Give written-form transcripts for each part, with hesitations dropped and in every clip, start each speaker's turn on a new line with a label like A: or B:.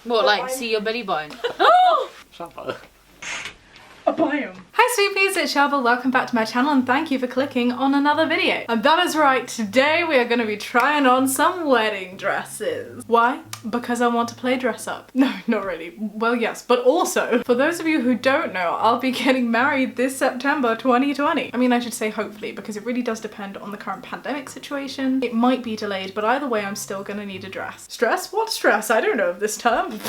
A: What, like see your belly button?
B: Shaaba.
C: A biome. Hi sweeties, it's Shaaba. Welcome back to my channel and thank you for clicking on another video. And that is right, today we are going to be trying on some wedding dresses. Why? Because I want to play dress up. No, not really. Well, yes, but also, for those of you who don't know, I'll be getting married this September 2020. I mean, I should say hopefully, because it really does depend on the current pandemic situation. It might be delayed, but either way, I'm still going to need a dress. Stress? What stress? I don't know this term.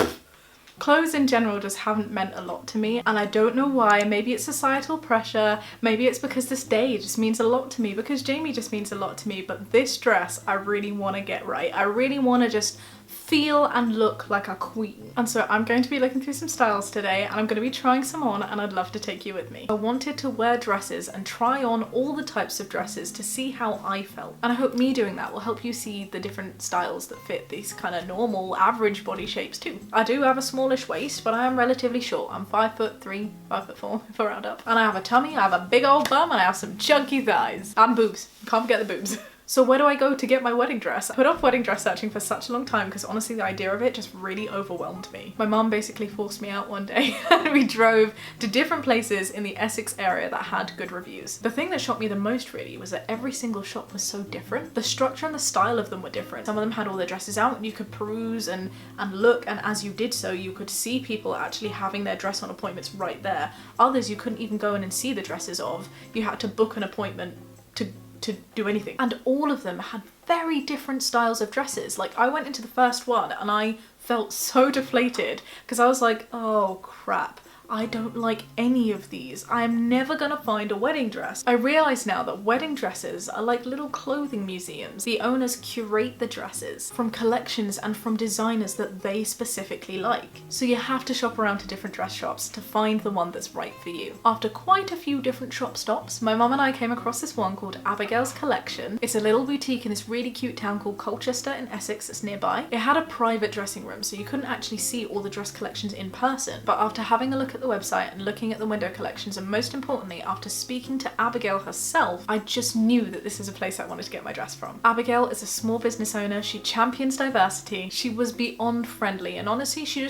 C: Clothes in general just haven't meant a lot to me, and I don't know why. Maybe it's societal pressure, maybe it's because this day just means a lot to me, because Jamie just means a lot to me, but this dress I really want to get right. I really want to just feel and look like a queen. And so I'm going to be looking through some styles today and I'm going to be trying some on, and I'd love to take you with me. I wanted to wear dresses and try on all the types of dresses to see how I felt. And I hope me doing that will help you see the different styles that fit these kind of normal average body shapes too. I do have a smallish waist, but I am relatively short. I'm 5'3", 5'4" if I round up. And I have a tummy, I have a big old bum, and I have some chunky thighs. And boobs. Can't forget the boobs. So where do I go to get my wedding dress? I put off wedding dress searching for such a long time because honestly the idea of it just really overwhelmed me. My mum basically forced me out one day and we drove to different places in the Essex area that had good reviews. The thing that shocked me the most really was that every single shop was so different. The structure and the style of them were different. Some of them had all their dresses out and you could peruse and look, and as you did so you could see people actually having their dress on appointments right there. Others you couldn't even go in and see the dresses of. You had to book an appointment to do anything. And all of them had very different styles of dresses. Like I went into the first one and I felt so deflated because I was like, oh crap, I don't like any of these. I am never gonna find a wedding dress. I realise now that wedding dresses are like little clothing museums. The owners curate the dresses from collections and from designers that they specifically like. So you have to shop around to different dress shops to find the one that's right for you. After quite a few different shop stops, my mum and I came across this one called Abigail's Collection. It's a little boutique in this really cute town called Colchester in Essex that's nearby. It had a private dressing room, so you couldn't actually see all the dress collections in person. But after having a look at the website and looking at the window collections, and most importantly after speaking to Abigail herself, I just knew that this is a place I wanted to get my dress from. Abigail is a small business owner. She champions diversity. She was beyond friendly, and honestly she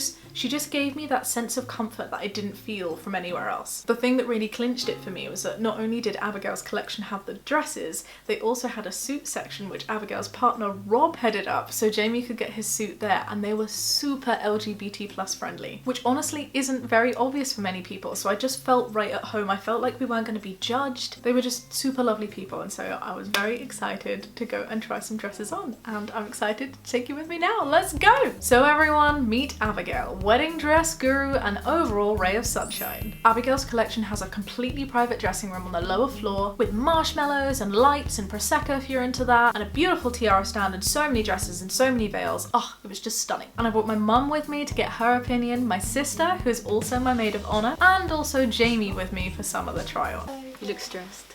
C: just gave me that sense of comfort that I didn't feel from anywhere else. The thing that really clinched it for me was that not only did Abigail's collection have the dresses, they also had a suit section which Abigail's partner Rob headed up, so Jamie could get his suit there, and they were super LGBT plus friendly, which honestly isn't very obvious for many people, so I just felt right at home. I felt like we weren't going to be judged. They were just super lovely people, and so I was very excited to go and try some dresses on, and I'm excited to take you with me now. Let's go! So everyone, meet Abigail, wedding dress guru and overall ray of sunshine. Abigail's collection has a completely private dressing room on the lower floor with marshmallows and lights and prosecco if you're into that, and a beautiful tiara stand and so many dresses and so many veils. Oh, it was just stunning. And I brought my mum with me to get her opinion, my sister who is also my maid of honor, and also Jamie with me for some of the try on.
A: You look stressed.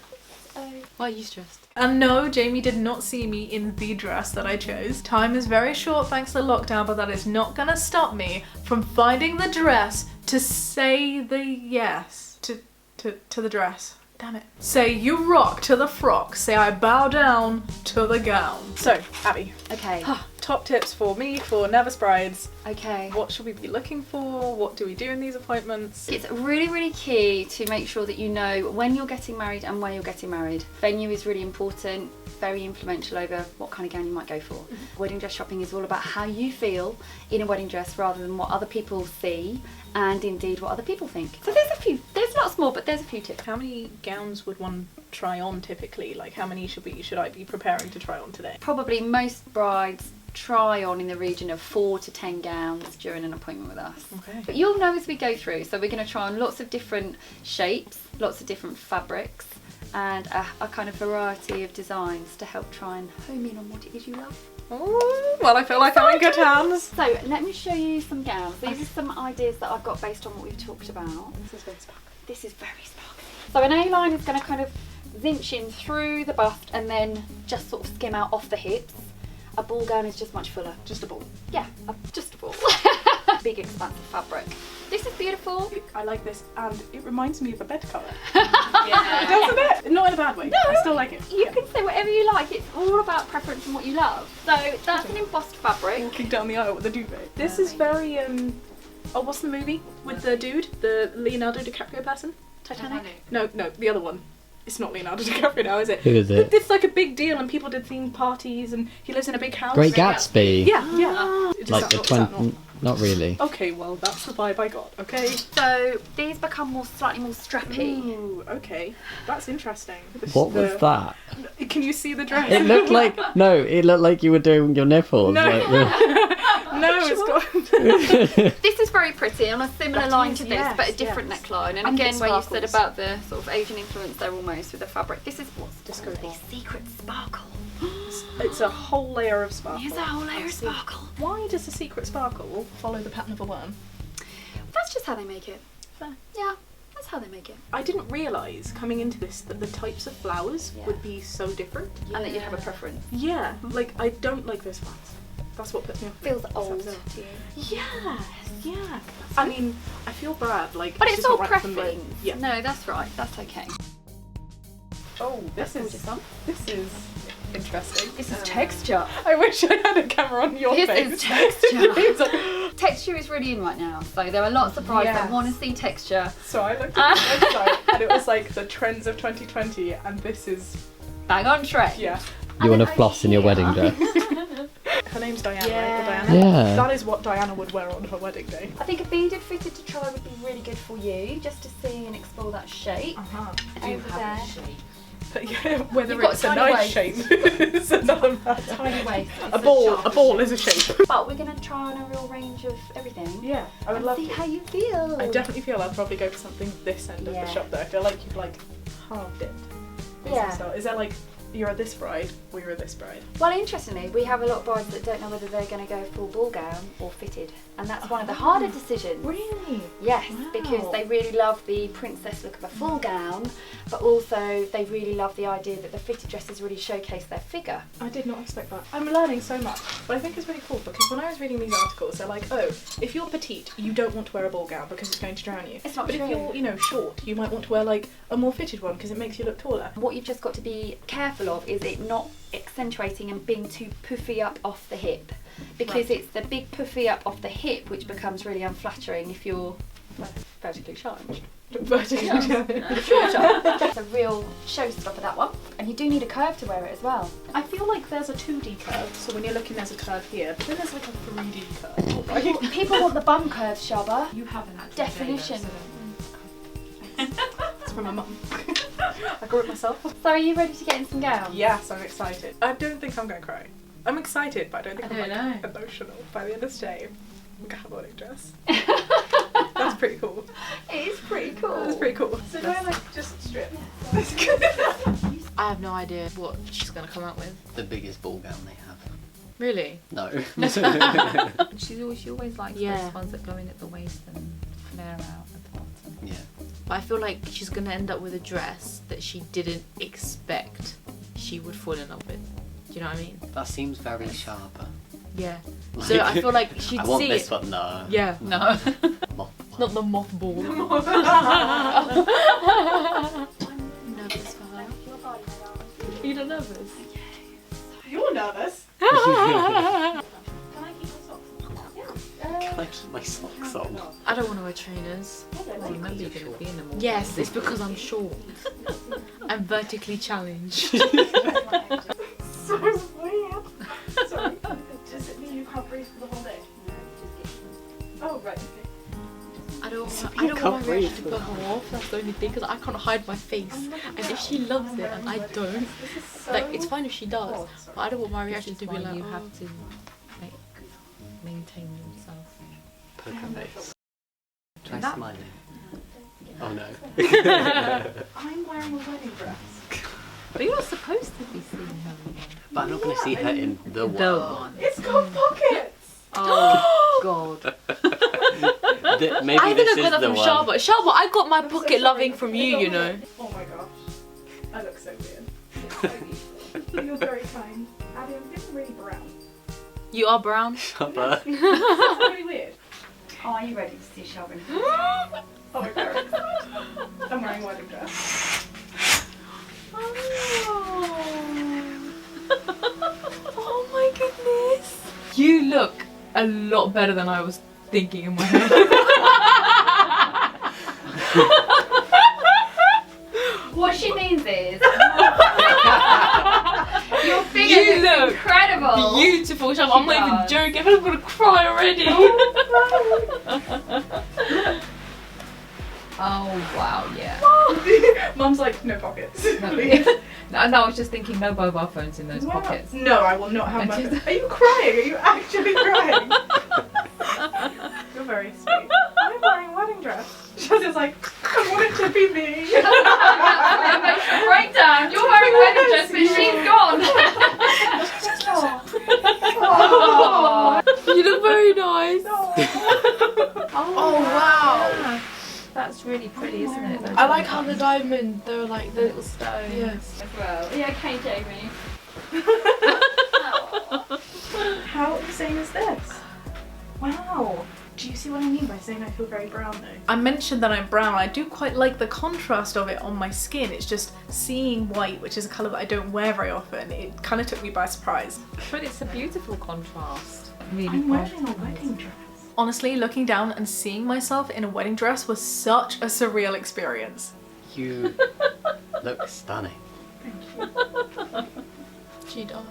A: Why are you stressed?
C: And no, Jamie did not see me in the dress that I chose. Time is very short thanks to lockdown, but that is not gonna stop me from finding the dress to say the yes to the dress. Damn it. Say you rock to the frock. Say I bow down to the gown. So, Abby.
A: Okay.
C: Top tips for me for nervous brides.
A: Okay.
C: What should we be looking for? What do we do in these appointments?
A: It's really, really key to make sure that you know when you're getting married and where you're getting married. Venue is really important, very influential over what kind of gown you might go for. Wedding dress shopping is all about how you feel in a wedding dress rather than what other people see, and indeed what other people think. So there's lots more, but there's a few tips.
C: How many gowns would one try on typically? Like how many should I be preparing to try on today?
A: Probably most brides try on in the region of 4 to 10 gowns during an appointment with us.
C: Okay.
A: But you'll know as we go through, so we're going to try on lots of different shapes, lots of different fabrics, and a kind of variety of designs to help try and home in on what it is you love.
C: Oh, well, I feel like I'm in good hands.
A: So let me show you some gowns. These are some ideas that I've got based on what we've talked about.
C: This is very sparkly.
A: This is very sparkly. So an A-line is going to kind of zinch in through the bust and then just sort of skim out off the hips. A ball gown is just much fuller.
C: Just a ball.
A: Yeah, just a ball. big expansive fabric. This is beautiful.
C: I like this, and it reminds me of a bed cover.
A: Yeah.
C: Doesn't it? Not in a bad way.
A: No,
C: I still like it.
A: You can say whatever you like. It's all about preference and what you love. So that's an embossed fabric.
C: Walking down the aisle with a duvet. This is very oh, what's the movie with the dude, the Leonardo DiCaprio person? Titanic? No, the other one. It's not Leonardo DiCaprio now, is it?
B: Who is it?
C: It's like a big deal, and people did themed parties, and he lives in a big house.
B: Great Gatsby.
C: Yeah.
B: Like the 20. Not really.
C: Okay, well that's the vibe I got. Okay.
A: So these become slightly more strappy.
C: Ooh, okay, that's interesting.
B: What was that?
C: Can you see the dress?
B: It looked like it looked like you were doing your nipples.
C: No.
B: Like,
C: No, it's got.
A: This is very pretty on a similar
C: That
A: line
C: is,
A: to this,
C: yes,
A: but a different
C: yes.
A: neckline. And
C: And
A: again,
C: it
A: where you said
C: sparkles.
A: about the sort of Asian influence there almost with the fabric. This is what's
C: Disco
A: called
C: ball.
A: a secret sparkle.
C: It's a whole layer of sparkle.
A: Here's a whole layer of
C: I see.
A: sparkle.
C: Why does the secret sparkle follow the pattern of a worm?
A: That's just how they make it.
C: Fair.
A: Yeah, that's how they make it.
C: I didn't realise coming into this that the types of flowers
A: Yeah.
C: would be so different.
A: And that you'd have a preference.
C: Yeah, like I don't like this one. That's what puts me off.
A: Feels
C: This
A: old
C: episode.
A: to you.
C: Yeah, yeah. I mean, I feel bad. Like,
A: But
C: she's
A: it's all
C: not right for me.
A: preference.
C: Yeah.
A: No, that's right. That's okay.
C: Oh,
A: That's gorgeous, huh?
C: this is interesting.
A: This is texture.
C: I wish I had a camera on your
A: This
C: face.
A: is texture.
C: It's like-
A: Texture is really in right now, so there are lots of brides that
C: Yes.
A: want to see texture.
C: so I looked at the website and it was like the trends of 2020, and this is
A: Bang on track.
C: yeah.
B: you want
A: And
B: to
A: then
B: floss in your
A: over
B: wedding
A: here-
B: dress.
C: Her name's Diana,
A: Yeah.
C: right? Or Diana?
B: Yeah.
C: That is what Diana would wear on her wedding day.
A: I think a beaded fitted to try would be really good for you, just to see and explore that shape.
C: Uh-huh.
A: Over there.
C: But yeah, whether
A: You've got
C: it's a
A: tiny
C: nice
A: waist.
C: shape is another matter.
A: Tiny waist.
C: A ball is a shape.
A: But we're going to try on a real range of everything.
C: Yeah, I would
A: And
C: love
A: see
C: to.
A: how you feel.
C: I definitely feel I'd probably go for something this end of
A: Yeah.
C: the shop though. I feel like you've like halved it. in some
A: Yeah.
C: style. Is there like you're a this bride or you're a this bride?
A: Well, interestingly, we have a lot of brides that don't know whether they're going to go full ball gown or fitted, and that's one of the harder decisions.
C: Really?
A: Yes,
C: Wow.
A: because they really love the princess look of a full gown, but also they really love the idea that the fitted dresses really showcase their figure.
C: I did not expect that. I'm learning so much, but I think it's really cool because when I was reading these articles, they're like, oh, if you're petite, you don't want to wear a ball gown because it's going to drown you.
A: It's not
C: But
A: true.
C: if you're, you know, short, you might want to wear like a more fitted one because it makes you look taller.
A: What you've just got to be careful of is it not accentuating and being too puffy up off the hip, because
C: Right.
A: it's the big puffy up off the hip which becomes really unflattering if you're vertically challenged.
C: Vertically
A: It's a real showstopper, that one, and you do need a curve to wear it as well.
C: I feel like there's a 2D curve, so when you're looking there's a curve here, but then there's like a 3D curve.
A: People want the bum curve, Shaaba.
D: You have an actual
A: Definition.
C: It's from my mum. I grew it myself.
A: So are you ready to get in some gowns?
C: Yes, I'm excited. I don't think I'm going to cry. I'm excited, but I don't think
D: I
C: I'm
D: don't
C: like, emotional. By the end of the day, I'm going to have a wedding dress. That's pretty cool.
A: It is pretty cool.
C: That's pretty cool. So do I like just strip? That's good.
D: I have no idea what she's going to come out with.
B: The biggest ball gown they have.
D: Really?
B: No.
D: She always likes those ones that go in at the waist and flare out at the bottom.
B: Yeah.
D: But I feel like she's going to end up with a dress that she didn't expect she would fall in love with. Do you know what I mean?
B: That seems very Shaaba.
D: Yeah. So I feel like she'd
B: I want
D: see
B: this
D: it.
B: one, no.
D: Yeah.
A: No.
D: Not the mothball. I'm nervous for her. Are you not nervous?
C: You're nervous.
B: Can I keep my socks on?
D: I don't want to wear trainers.
E: Well, remember you're going to be in them all.
D: Yes, it's because I'm short. I'm vertically challenged.
C: So weird. Sorry. Does it mean you can't breathe for the whole day? Oh, right, okay.
D: I don't
B: can't
D: want my
B: breathe.
D: reaction to put her off. That's the only thing, because I can't hide my face. And if she loves it and I don't,
C: This is so...
D: like, it's fine if she does.
C: Oh, sorry.
D: But I don't want my
E: This
D: reaction
E: is
D: to be
E: why
D: like,
E: you
D: oh.
E: have to like maintain yourself.
B: Poker face. Try
E: That-
B: smiling. Oh no.
C: I'm wearing a wedding dress.
E: But you're not supposed to be seeing her.
B: But I'm not going to see her in the one.
E: The one.
C: It's got pockets!
E: Oh God.
B: Maybe
D: I
B: this
D: think I got
B: is
D: that
B: the
D: from
B: one.
D: Shaaba. Shaaba, I got my
C: I'm so
D: pocket loving
C: sorry.
D: from you, you know.
C: Oh my gosh. I look so weird. So beautiful. You're very kind. Abby, I'm feeling really brown.
D: You are brown.
B: Shaaba.
C: It's really weird. Are you ready to see Shaaba? Oh, I'm very excited. I'm wearing a wedding dress.
D: Oh my goodness. You look a lot better than I was thinking in my head.
A: What she means is your figure
D: You
A: looks
D: look
A: incredible.
D: Beautiful, Shaaba. I'm not even
A: does.
D: joking. I'm gonna cry already. Oh wow, yeah.
C: Mum's like, no pockets.
D: No,
C: Please.
D: no, I was just thinking no mobile phones in those
C: Wow.
D: pockets.
C: No, I will not have my. Are you crying? Are you actually crying? You're very sweet. I'm wearing a wedding dress. Shaz is like, I want it to be me.
A: Emotional breakdown. You're wearing a wedding dress, but she's gone.
C: Oh.
D: You look very nice.
C: Oh, wow.
D: Yeah. That's really pretty, isn't it? Those
E: I like how
D: buttons.
E: the diamond, they're like the little stones.
D: Yes.
A: As well. Are you okay, Jamie?
C: How insane is this? Wow. Do you see what I mean by saying I feel very brown though? I mentioned that I'm brown. I do quite like the contrast of it on my skin. It's just seeing white, which is a colour that I don't wear very often. It kind of took me by surprise.
D: But it's a beautiful contrast. Really.
C: I'm wearing a wedding dress.
F: Honestly, looking down and seeing myself in a wedding dress was such a surreal experience.
B: You look stunning.
E: She does.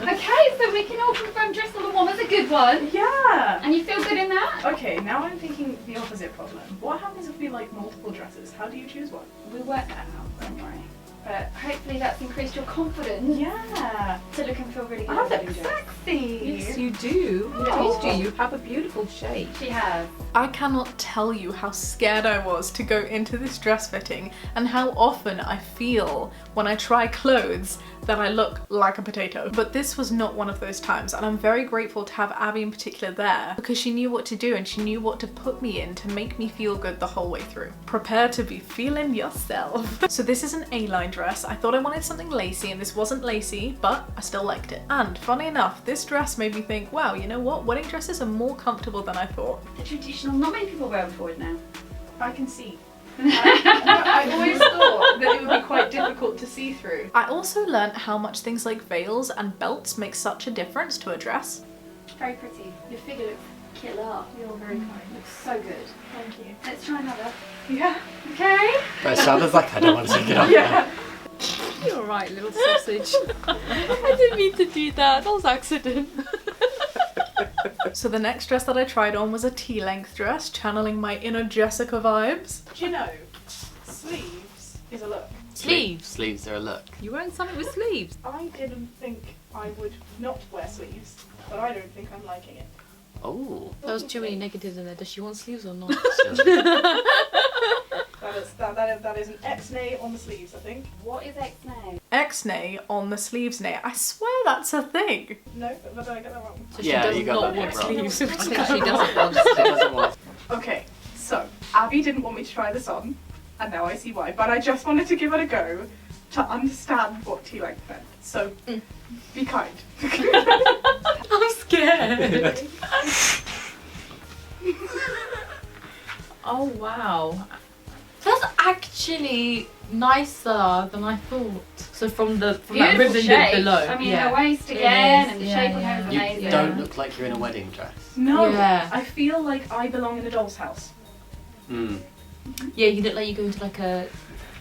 A: Okay, so we can all confirm dress number 1 was a good one.
C: Yeah.
A: And you feel good in that?
C: Okay, now I'm thinking the opposite problem. What happens if we like multiple dresses? How do you choose one?
A: We'll work that out, don't worry. But hopefully that's increased your confidence
C: Yeah.
A: to look and feel really good.
C: I
A: in a wedding
C: look
A: dress.
C: sexy.
D: Yes, you do.
C: Oh.
D: You do. You have a beautiful shape.
A: She has.
F: I cannot tell you how scared I was to go into this dress fitting and how often I feel when I try clothes that I look like a potato. But this was not one of those times, and I'm very grateful to have Abby in particular there because she knew what to do and she knew what to put me in to make me feel good the whole way through. Prepare to be feeling yourself. So this is an A-line dress. I thought I wanted something lacy and this wasn't lacy, but I still liked it. And funny enough, this dress made me think, wow, you know what? Wedding dresses are more comfortable than I thought.
A: The traditional, not many people wear them forward now.
C: I can see. I always thought that it would be quite difficult to see through.
F: I also learnt how much things like veils and belts make such a difference to a dress.
A: Very pretty. Your figure looks killer.
C: You're very kind.
A: Looks so good.
C: Thank you.
A: Let's try another.
C: Yeah.
A: Okay.
B: But Shaaba's like, I don't want to take it off.
C: Yeah.
D: You're right, little sausage. I didn't mean to do that. That was accident.
F: So the next dress that I tried on was a T-length dress, channeling my inner Jessica vibes.
C: Do you know, sleeves is a look.
D: Sleeves.
B: Sleeves are a look.
D: You wearing something with sleeves?
C: I didn't think I would not wear sleeves, but I don't think I'm liking it.
B: Oh.
E: There was too many negatives in there. Does she want sleeves or not?
C: That is an X-nay on the sleeves, I think.
A: What is X now?
F: X-nay on the sleeves nay. I swear that's a thing.
C: No, but I get that wrong.
E: So
B: Yeah,
E: she
B: you
E: does
B: got
E: not
B: that
E: want
B: wrong.
E: sleeves.
D: I think she doesn't want
B: It doesn't want.
C: Okay, so Abby didn't want me to try this on, and now I see why. But I just wanted to give it a go to understand what T-length meant. So be kind.
D: I'm scared. Oh wow. That's actually nicer than I thought. So from that
A: Beautiful
D: ribbon
A: shape.
D: below.
A: I mean,
D: yeah.
A: her waist
D: It
A: again,
D: is,
A: and the
D: yeah,
A: shape on
D: yeah.
A: her is
B: You
A: amazing.
B: don't look like you're in a wedding dress.
C: No,
D: Yeah.
C: I feel like I belong in a doll's house.
B: Mm.
E: Yeah, you look like you go into like a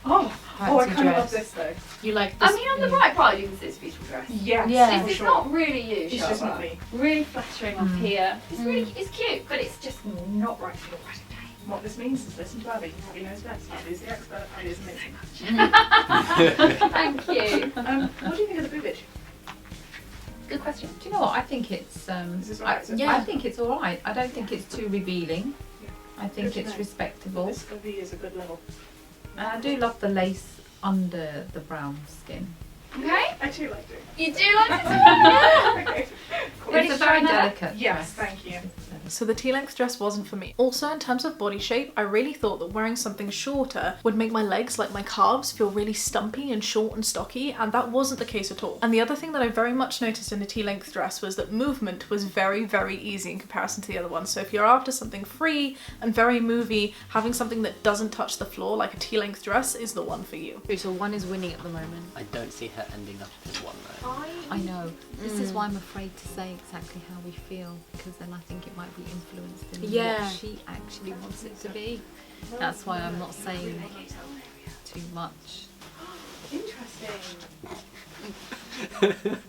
C: Oh, I
E: fancy
C: kind of love
E: dress.
C: this though.
E: You like this.
A: I mean, on the right part, you can see it's a beautiful dress.
C: Yes,
E: Yeah.
C: for
A: It's
C: sure.
A: not really you,
C: It's just
A: Shaaba.
C: not me.
A: Really flattering off here. It's really, it's cute, but it's just not right for your wedding day.
C: What this means is listen to Abby. Abby knows best. Abby is the expert. Abby is amazing.
A: Thank you.
C: What do you think of the boobage?
A: Good question.
D: Do you know what? I think it's
C: Is this right?
E: Yeah.
D: I think it's alright. I don't think it's too revealing.
C: Yeah.
D: I think
C: Good to
D: it's
C: know.
D: respectable.
C: This for me is a good level.
D: And I do love the lace under the brown skin.
A: Okay.
C: I do like doing
A: You do like it?
C: that. Okay. Cool.
A: Ready
D: It's
A: to
D: a
A: try
D: very
A: another?
D: delicate
C: Yes,
D: dress.
C: thank you.
D: It's
F: So the T-length dress wasn't for me. Also, in terms of body shape, I really thought that wearing something shorter would make my legs, like my calves, feel really stumpy and short and stocky, and that wasn't the case at all. And the other thing that I very much noticed in a T-length dress was that movement was very, very easy in comparison to the other one. So if you're after something free and very movie, having something that doesn't touch the floor like a T-length dress is the one for you.
D: So one is winning at the moment.
B: I don't see her ending up in one though.
D: I know. This is why I'm afraid to say exactly how we feel, because then I think it might be influenced in what she actually wants it to be. That's why I'm not saying too much.
F: Interesting.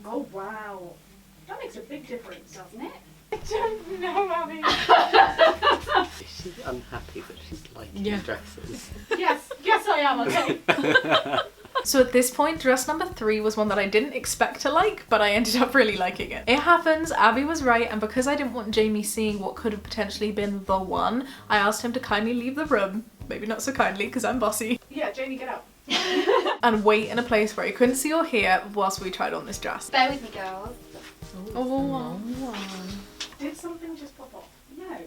F: Oh wow. That makes a big difference, doesn't it? I don't know, Abby.
B: Is she unhappy that she's liking dresses?
F: Yes, I am, okay. So at this point, dress number 3 was one that I didn't expect to like, but I ended up really liking it. It happens, Abby was right, and because I didn't want Jamie seeing what could have potentially been the one, I asked him to kindly leave the room. Maybe not so kindly, because I'm bossy. Yeah, Jamie, get out. And wait in a place where he couldn't see or hear whilst we tried on this dress.
A: Bear with me, girls.
D: Oh,
F: Did something just pop off? No.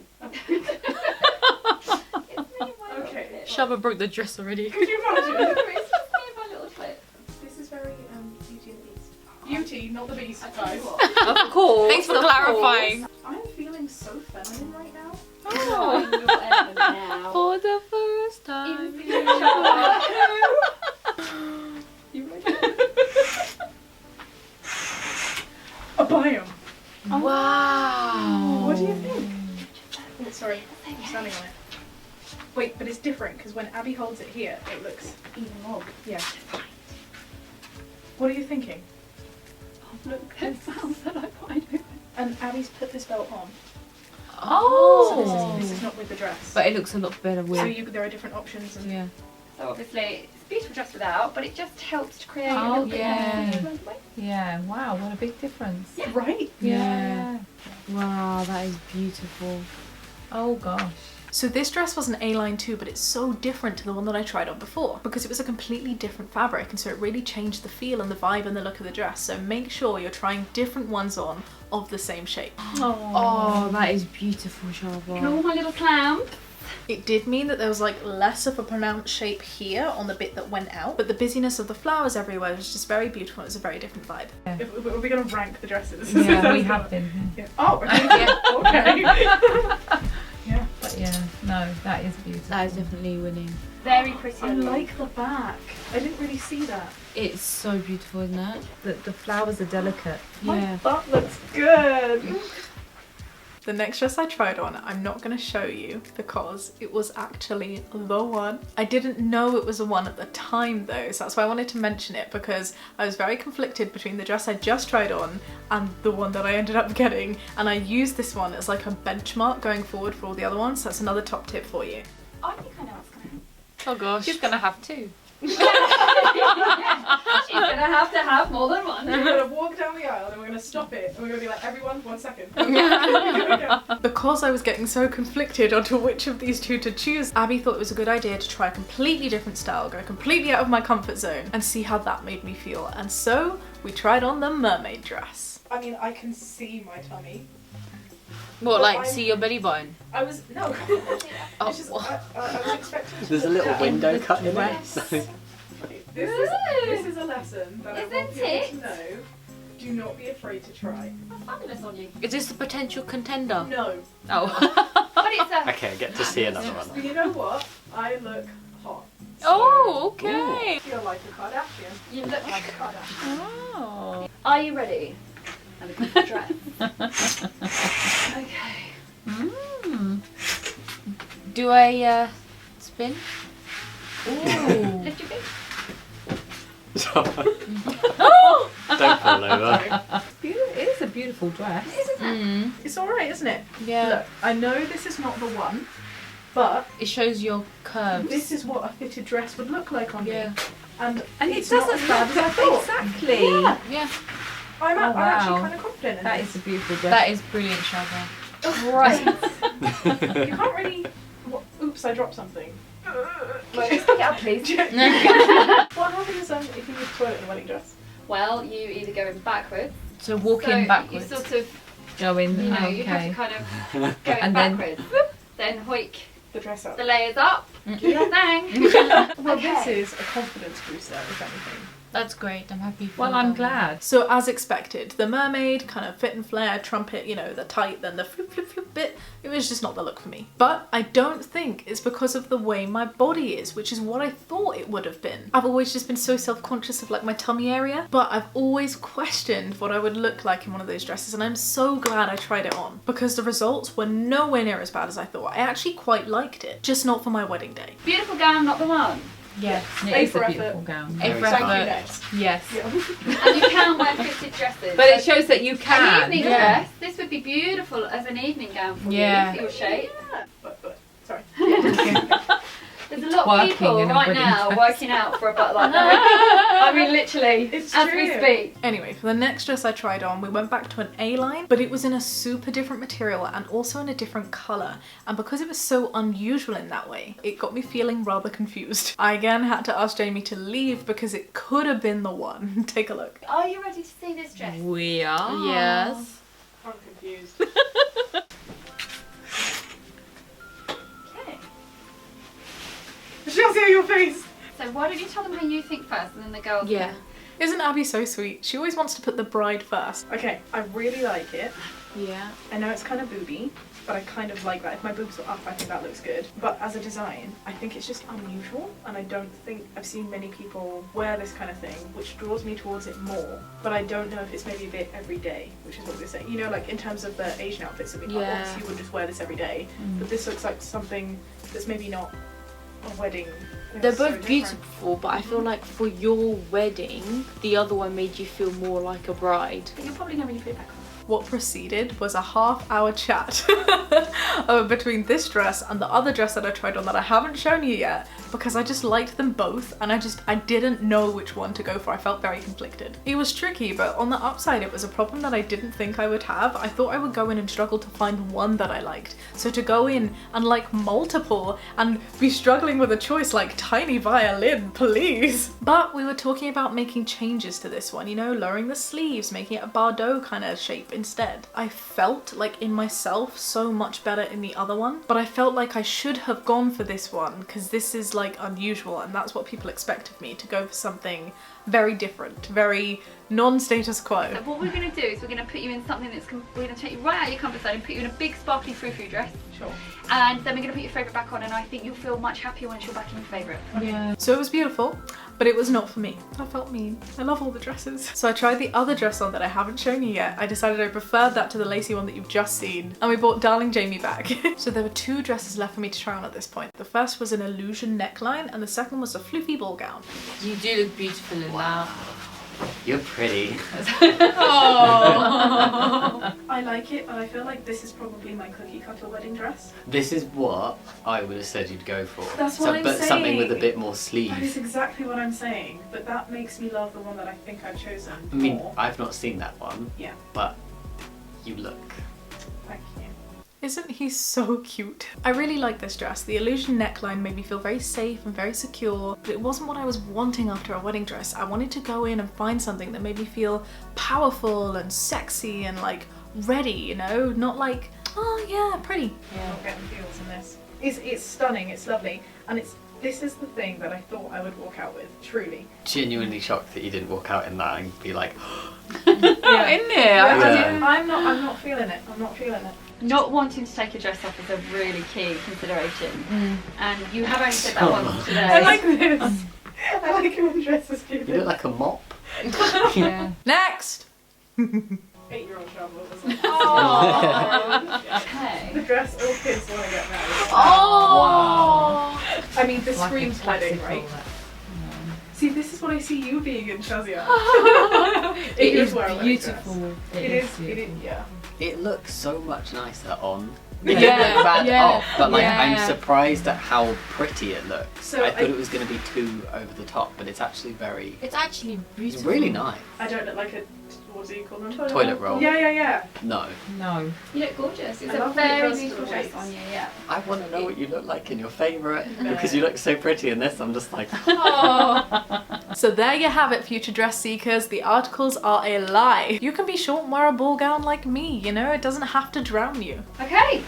F: Okay.
D: Shaaba broke the dress already.
F: Could you imagine?
A: It's just me and my little clip.
F: This is very Beauty and the Beast. Beauty, not the Beast, guys.
D: Of course. Thanks for clarifying.
F: I'm feeling so feminine right now.
A: Oh, your element now.
D: For the first time.
A: You ready?
F: A biome.
D: Wow.
F: What do you think? Oh, sorry, I'm standing on it. Wait, but it's different because when Abby holds it here, it looks even more. Yeah. What are you thinking?
A: Oh, look, there's sounds that I find open.
F: And Abby's put this belt on.
D: Oh.
F: So this is not with the dress.
D: But it looks a lot better with.
F: So there are different options. And
D: Yeah.
A: So obviously, it's a beautiful dress without, but it just helps to create a
D: Oh,
A: little bit
D: yeah.
A: more.
D: Yeah. Wow. What a big difference.
A: Yeah.
F: Right?
D: Yeah. Wow. That is beautiful. Oh gosh.
F: So this dress was an A-line too, but it's so different to the one that I tried on before because it was a completely different fabric, and so it really changed the feel and the vibe and the look of the dress. So make sure you're trying different ones on of the same shape.
D: Oh, that is beautiful, Shaaba.
A: Oh, my little clown.
F: It did mean that there was like less of a pronounced shape here on the bit that went out, but the busyness of the flowers everywhere was just very beautiful. It was a very different vibe.
D: Yeah.
F: Are we going to rank the dresses?
D: Yeah, we have been.
F: Yeah. Oh, okay. Okay. Yeah.
D: But yeah, no, that is beautiful. That is definitely winning.
A: Very pretty.
F: I like the back. I didn't really see that.
D: It's so beautiful, isn't it?
E: The flowers are delicate.
F: My butt looks good. The next dress I tried on, I'm not going to show you because it was actually the one. I didn't know it was the one at the time though, so that's why I wanted to mention it, because I was very conflicted between the dress I just tried on and the one that I ended up getting, and I used this one as like a benchmark going forward for all the other ones, so that's another top tip for you.
A: I think I know what's going to happen.
D: Oh gosh. She's gonna have two.
A: She's going to have more than one.
F: We're going to walk down the aisle and we're going to stop it and we're going to be like, everyone, 1 second. Because I was getting so conflicted onto which of these two to choose, Abby thought it was a good idea to try a completely different style, go completely out of my comfort zone and see how that made me feel. And so we tried on the mermaid dress. I mean, I can see my tummy.
D: What, like see your belly button?
F: I was, no.
D: Oh,
F: It's just, I was expecting to
B: There's a
F: look
B: little
F: down.
B: window cut in it.
D: dress.
B: So.
F: This is a lesson that I
A: Isn't
F: want people
A: it?
F: to know. Do not be afraid to try.
A: That's fabulous on you.
D: Is this a potential contender?
F: No.
D: Oh.
A: But it's a...
B: Okay, I get to see another one.
F: But you know what? I look hot. So
D: Oh, okay.
F: I feel like a Kardashian.
A: You look like a Kardashian.
D: Oh.
A: Are you ready? And a good dress. Okay.
D: Mm. Do a spin? Ooh.
A: Lift your feet.
B: Don't fall over.
E: It is a beautiful dress.
D: Mm.
F: It's alright, isn't it?
D: Yeah.
F: Look, I know this is not the one, but
D: It shows your curves.
F: this is what a fitted dress would look like on
D: Yeah.
F: me. And
E: it
F: it's not
E: doesn't
F: as bad as I thought.
E: exactly.
F: Yeah.
D: Yeah.
F: I'm
E: Oh,
F: actually
E: wow.
F: kind of confident in
E: That
F: this.
E: is a beautiful dress.
D: That is brilliant, Shaaba.
A: Right.
F: You can't really... Oops, I dropped something. Like,
A: Pick it up, please.
F: what happens if you use the toilet in a wedding dress?
A: Well, you either go in backwards.
D: So walk
A: So
D: in backwards.
A: You sort of
D: Going,
A: You know, you have
D: okay.
A: to kind of go
D: And then-
A: backwards. Then hoik
C: The dress up.
A: the layers up. Do your thing.
C: Well,
A: Okay.
C: this is a confidence booster, if anything.
D: That's great. I'm happy for
E: Well, I'm glad.
F: So as expected, the mermaid, kind of fit and flare, trumpet, you know, the tight, then the flip flip flip bit, it was just not the look for me. But I don't think it's because of the way my body is, which is what I thought it would have been. I've always just been so self-conscious of like my tummy area, but I've always questioned what I would look like in one of those dresses, and I'm so glad I tried it on because the results were nowhere near as bad as I thought. I actually quite liked it, just not for my wedding day.
A: Beautiful gown, not the one.
D: Yes, it
C: A
D: is
C: for
D: a
C: effort.
D: beautiful gown.
B: Very
D: A for
B: fun.
C: Thank you,
D: effort.
C: next.
D: Yes.
A: And you can wear fitted dresses.
E: But it
A: So
E: shows that you
A: an
E: can.
A: evening
D: yeah.
A: dress, this would be beautiful as an evening gown for
D: Yeah.
A: you, for your shape.
C: But, sorry.
A: There's a lot of
D: Twerking
A: people
D: in a
A: right
D: wedding
A: now
D: dress.
A: working out for a butt like that. I mean, literally,
C: It's
A: as
C: true.
A: we speak.
F: Anyway, for the next dress I tried on, we went back to an A-line, but it was in a super different material and also in a different colour. And because it was so unusual in that way, it got me feeling rather confused. I again had to ask Jamie to leave because it could have been the one. Take a look.
A: Are you ready to see this dress?
D: We are. Yes.
C: I'm confused.
A: Okay.
C: She'll see your face.
A: So why don't you tell them how you think first, and then the girls
D: Yeah.
A: can...
F: Isn't Abby so sweet? She always wants to put the bride first.
C: Okay, I really like it.
D: Yeah.
C: I know it's kind of booby, but I kind of like that. If my boobs were up, I think that looks good. But as a design, I think it's just unusual, and I don't think I've seen many people wear this kind of thing, which draws me towards it more. But I don't know if it's maybe a bit everyday, which is what we're saying. You know, like in terms of the Asian outfits that we have,
D: Yeah.
C: obviously you would just wear this every day. But this looks like something that's maybe not a wedding.
G: They're
C: It's so
G: both
C: different.
G: beautiful, but I feel like for your wedding, the other one made you feel more like a bride.
A: But you'll probably know when you put it back on.
F: What preceded was a half-hour chat between this dress and the other dress that I tried on that I haven't shown you yet, because I just liked them both and I didn't know which one to go for. I felt very conflicted. It was tricky, but on the upside it was a problem that I didn't think I would have. I thought I would go in and struggle to find one that I liked. So to go in and like multiple and be struggling with a choice like tiny violin, please. But we were talking about making changes to this one, you know, lowering the sleeves, making it a Bardot kind of shape instead. I felt like in myself so much better in the other one, but I felt like I should have gone for this one because this is like unusual and that's what people expect of me, to go for something very different, very non-status quo.
A: So what we're going to do is we're going to put you in something that's... We're going to take you right out of your comfort zone and put you in a big sparkly frou-frou dress.
C: Sure.
A: And then we're going to put your favourite back on, and I think you'll feel much happier once you're back in your favourite.
D: Yeah.
F: So it was beautiful, but it was not for me. I felt mean. I love all the dresses. So I tried the other dress on that I haven't shown you yet. I decided I preferred that to the lacy one that you've just seen. And we brought Darling Jamie back. So there were two dresses left for me to try on at this point. The first was an illusion neckline and the second was a floofy ball gown.
E: You do look beautiful in that.
B: You're pretty.
C: I like it, but I feel like this is probably my cookie cutter wedding dress.
B: This is what I would have said you'd go for.
C: That's what I'm
B: but something with a
C: saying.
B: bit more
C: That is
B: sleeve.
C: exactly what I'm saying, but that makes me love the one that I think I've chosen
B: I mean,
C: more.
B: I've not seen that one.
C: Yeah.
B: But you look.
C: Thank you.
F: Isn't he so cute? I really like this dress. The illusion neckline made me feel very safe and very secure, but it wasn't what I was wanting after a wedding dress. I wanted to go in and find something that made me feel powerful and sexy and like ready, you know? Not like, oh yeah, pretty.
C: I'm not getting feels in this. It's stunning, it's lovely, and this is the thing that I thought I would walk out with, truly.
B: Genuinely shocked that you didn't walk out in that and be like,
C: Yeah.
E: In there.
B: Yeah.
C: I'm not feeling it. I'm not feeling it.
A: Not wanting to take a dress off is a really key consideration. And you have only said that
B: So
A: once
B: much.
A: today.
C: I like this. I like it when dresses do
B: you look
C: this.
B: like a mop.
D: Yeah.
F: Next!
C: 8-year-old Shaaba was like,
A: Okay.
C: the dress all kids want to get married.
A: Oh!
C: I mean, this
D: Like a
C: screams wedding,
D: classical,
C: right?
D: that-
C: See, this is what I see you being in Shazia.
E: It is
C: wear a wedding dress.
E: beautiful.
C: It is, yeah.
B: It looks so much nicer on.
E: Yeah,
B: It doesn't look bad
E: yeah,
B: off, but like
E: yeah.
B: I'm surprised at how pretty it looks.
C: So
B: I thought
C: I-
B: it was going to be too over the top, but it's actually very.
E: It's actually
B: It's
E: beautiful.
B: really nice.
C: I don't look like a, what do you call them?
B: Toilet roll.
C: Yeah.
B: No,
D: No.
A: You look gorgeous. It's
C: I
A: a
C: love when it
A: very
C: goes to
A: beautiful
C: the
A: dress
C: waist.
A: on you, yeah.
B: I want to know what you look like in your favourite because you look so pretty in this. I'm just like,
F: So there you have it, future dress seekers. The articles are a lie. You can be short and wear a ball gown like me, you know? It doesn't have to drown you.
A: Okay.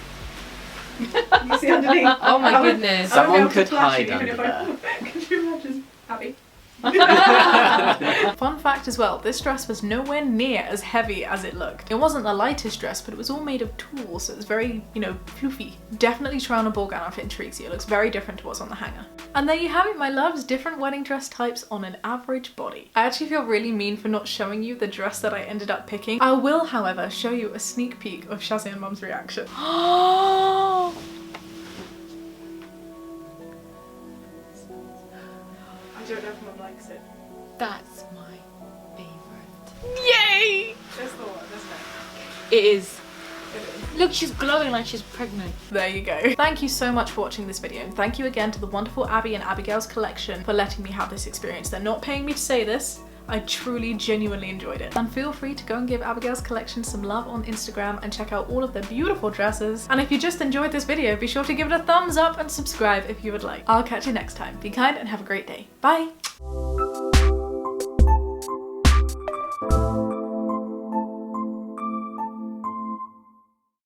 C: You see underneath?
D: Oh my goodness.
B: Someone could hide under there.
C: Could you imagine, Abby?
F: Fun fact as well, this dress was nowhere near as heavy as it looked. It wasn't the lightest dress, but it was all made of tulle, so it was very, you know, floofy. Definitely try on a ball gown if it intrigues you. It looks very different to what's on the hanger. And there you have it, my loves, different wedding dress types on an average body. I actually feel really mean for not showing you the dress that I ended up picking. I will, however, show you a sneak peek of Shazzy and Mum's reaction.
C: I don't know if Mum likes it.
D: That's my favourite.
F: Yay!
C: That's the one, isn't
D: It is.
C: it?
D: Look, she's glowing like she's pregnant.
F: There you go. Thank you so much for watching this video, and thank you again to the wonderful Abby and Abigail's collection for letting me have this experience. They're not paying me to say this. I truly, genuinely enjoyed it. And feel free to go and give Abigail's collection some love on Instagram and check out all of their beautiful dresses. And if you just enjoyed this video, be sure to give it a thumbs up and subscribe if you would like. I'll catch you next time. Be kind and have a great day. Bye!